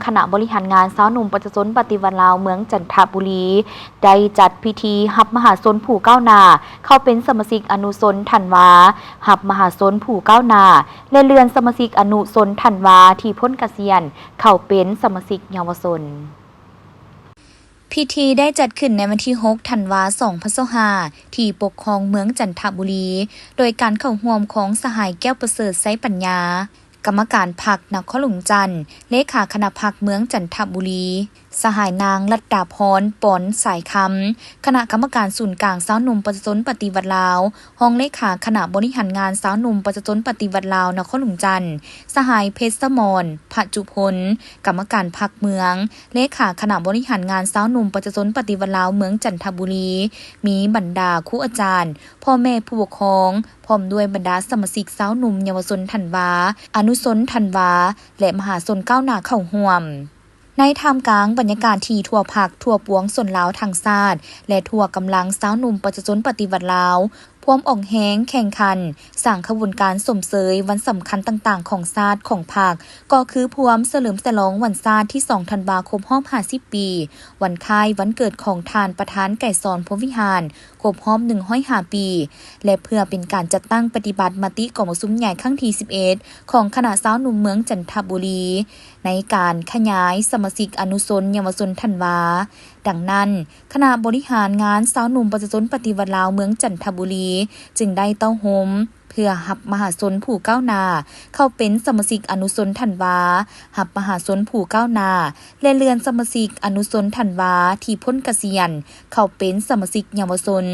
คณะบริหารงานสาวหนุ่มประชาชนปฏิวัติลาวเมืองจันทบุรีได้จัดพิธีรับมหาชนผู้ก้าวหน้าเข้าเป็นสมาชิกอนุชนธันวารับมหาชนผู้ก้าวหน้าและเลื่อนสมาชิกอนุชนธันวาที่พ้นเกษียณเข้าเป็นสมาชิกเยาวชนพิธีได้จัดขึ้นในวันที่6ธันวาคม2025ที่ปกครองเมืองจันทบุรีโดยการเข้าร่วมของสหายแก้วประเสริฐไซปัญญากรรมการพรรคนครหลวงจันทร์เลขาคณะพรรคเมืองจันทบุรีสหายนางรัตดาพรปอนสายคำคณะกรรมการศูนย์กลางสาวหนุ่มประชาชนปฏิวัติลาวห้องเลขาคณะบริหารงานสาวหนุ่มประชาชนปฏิวัติลาวนครหลวงจันทร์สหายเพชรสมรพจุพลกรรมการพรรคเมืองเลขาคณะบริหารงานสาวหนุ่มประชาชนปฏิวัติลาวเมืองจันทบุรีมีบรรดาครูอาจารย์พ่อแม่ผู้ปกครองพร้อมด้วยบรรดาสมาชิกสาวหนุ่มเยาวชนธันวาอนุชนธันวาและมหาชนก้าวหน้าเข้าร่วมในท่ามกลางบรรยากาศที่ทั่วภาคทั่วปวงส่วนลาวทางชาติและทั่วกำลังสาวหนุ่มประชาชนปฏิวัติลาวพร้อมออกแหงแข่งขันสร้างขบวนการสมเสยวันสำคัญต่างๆของชาติของภาคก็คือพวมเฉลิมฉลองวันชาติที่2ธันวาคมรอบ50ปีวันคล้ายวันเกิดของทานประธานไก่สอนพรหมวิหารครบรอบ105ปีและเพื่อเป็นการจัดตั้งปฏิบัติมติกองประชุมใหญ่ครั้งที่11ของคณะสาวหนุ่มเมืองจันทบุรีในการขยายสมาชิกอนุชนเยาวชนธันวาดังนั้นคณะบริหารงานสาวหนุ่มประชาชนปฏิวัติลาวเมืองจันทบุรีจึงได้เต้าโฮมเพื่อหับมหาชนผู้ก้าวหน้าเข้าเป็นสมาชิกอนุชนธันวาหับมหาชนผู้ก้าวหน้าและเลื่อนสมาชิกอนุชนธันวาที่พ้นเกษียณเข้าเป็นสมาชิกเยาวชน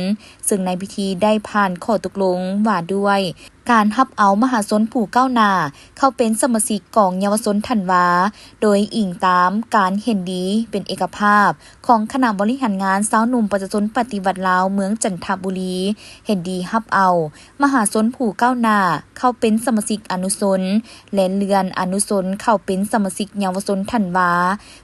ซึ่งในพิธีได้ผ่านข้อตกลงว่าด้วยการรับเอามหาชนผู้ก้าวหน้าเข้าเป็นสมาชิกกองเยาวชนธันวาโดยอิงตามการเห็นดีเป็นเอกภาพของคณะบริหารงานสาวหนุ่มประชาชนปฏิวัติลาวเมืองจันทบุรีเห็นดีรับเอามหาชนผู้ก้าวหน้าเข้าเป็นสมาชิกอนุชนและเลื่อนอนุชนเข้าเป็นสมาชิกเยาวชนธันวา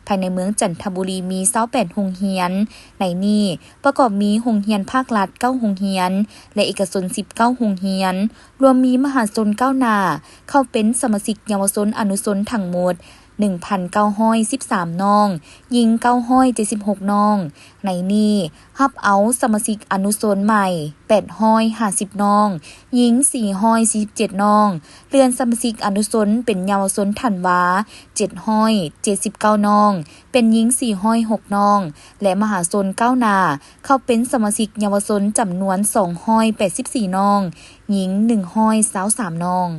ภายในเมืองจันทบุรีมี28โรงเรียนในนี้ประกอบมีโรงเรียนภาครัฐ9โรงเรียนและเอกชน19โรงเรียนรวมมีมหาชนก้าวหน้าเข้าเป็นสมาชิกเยาวชนอนุชนทั้งหมด 1,913 น้องหญิง976น้องในนี้รับเอาสมาชิกอนุชนใหม่850น้องหญิง447น้องเลื่อนสมาชิกอนุชนเป็นเยาวชนธันวา779น้องเป็นหญิง406น้องและมหาชนก้าวหน้าเข้าเป็นสมาชิกเยาวชนจำนวน284น้องหญิง123น้อง